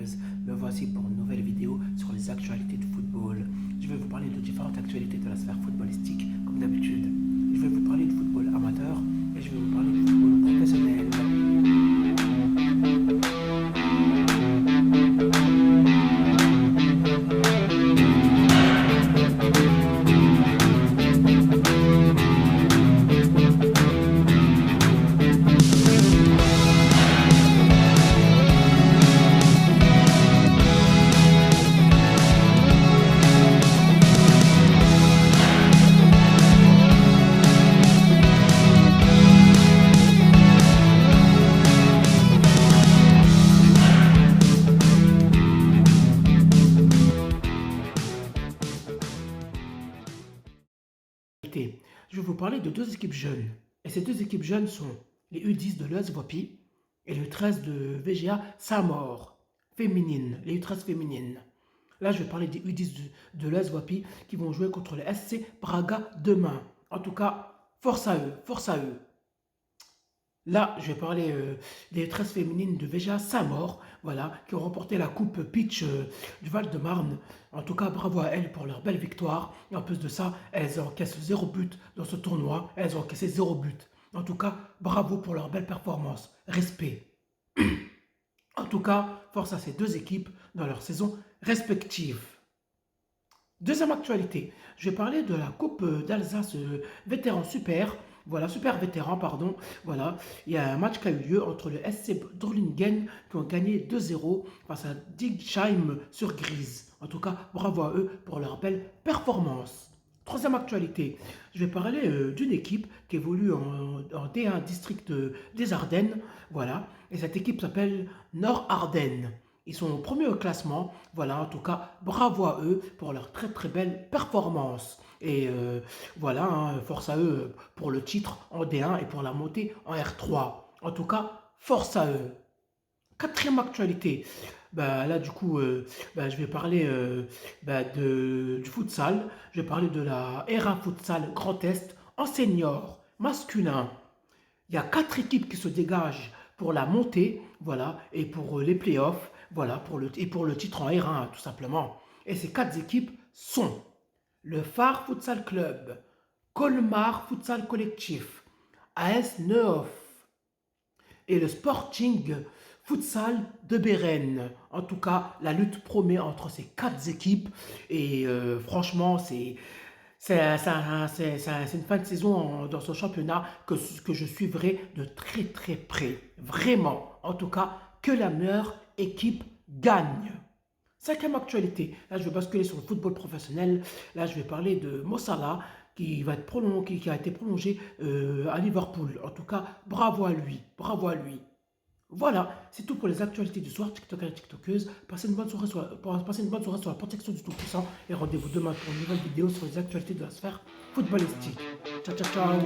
TikTokeuses. Me voici pour une nouvelle vidéo sur les actualités de football. Je vais vous parler de différentes actualités de la sphère footballistique, comme d'habitude. Je vais vous parler de football amateur et je vais vous parler de football professionnel. Je vais vous parler de deux équipes jeunes. Et ces deux équipes jeunes sont les U10 de l'US Vopi et le 13 de VGA Samor, féminine, les U13 féminines. Là, je vais parler des U10 de l'US Vopi qui vont jouer contre le SC Braga demain. En tout cas, force à eux, force à eux. Là, je vais parler des 13 féminines de VGA Saint-Maur, voilà, qui ont remporté la coupe Pitch du Val-de-Marne. En tout cas, bravo à elles pour leur belle victoire. Et en plus de ça, elles encaissent 0 but dans ce tournoi. Elles ont encaissé 0 but. En tout cas, bravo pour leur belle performance. Respect. En tout cas, force à ces deux équipes dans leur saison respective. Deuxième actualité, je vais parler de la Coupe d'Alsace Vétéran Super. Voilà, super vétéran, pardon. Voilà, il y a un match qui a eu lieu entre le SC Drolingen qui ont gagné 2-0 face à Digsheim sur Grise. En tout cas, bravo à eux pour leur belle performance. Troisième actualité, je vais parler d'une équipe qui évolue en D1 district des Ardennes. Voilà, et cette équipe s'appelle Nord Ardennes. Ils sont au premier au classement. Voilà, en tout cas, bravo à eux pour leur très très belle performance. Et voilà, hein, force à eux pour le titre en D1 et pour la montée en R3. En tout cas, force à eux. Quatrième actualité, bah, là du coup, je vais parler du futsal. Je vais parler de la R1 Futsal Grand Est en senior masculin. Il y a 4 équipes qui se dégagent pour la montée, voilà, et pour les playoffs, voilà, pour le titre en R1, tout simplement. Et ces 4 équipes sont le Phare Futsal Club, Colmar Futsal Collectif, AS Neuf et le Sporting Futsal de Beren. En tout cas, la lutte promet entre ces 4 équipes et franchement, c'est une fin de saison dans ce championnat que je suivrai de très très près. Vraiment. En tout cas, que la meilleure équipe gagne. Cinquième actualité, là je vais basculer sur le football professionnel. Là je vais parler de Mo Salah qui va être prolongé, qui a été prolongé à Liverpool. En tout cas, bravo à lui, bravo à lui. Voilà, c'est tout pour les actualités du soir, TikTokers et TikTokeuses. Passez une bonne soirée sur la protection du Tout-Puissant et rendez-vous demain pour une nouvelle vidéo sur les actualités de la sphère footballistique. Ciao, ciao, ciao.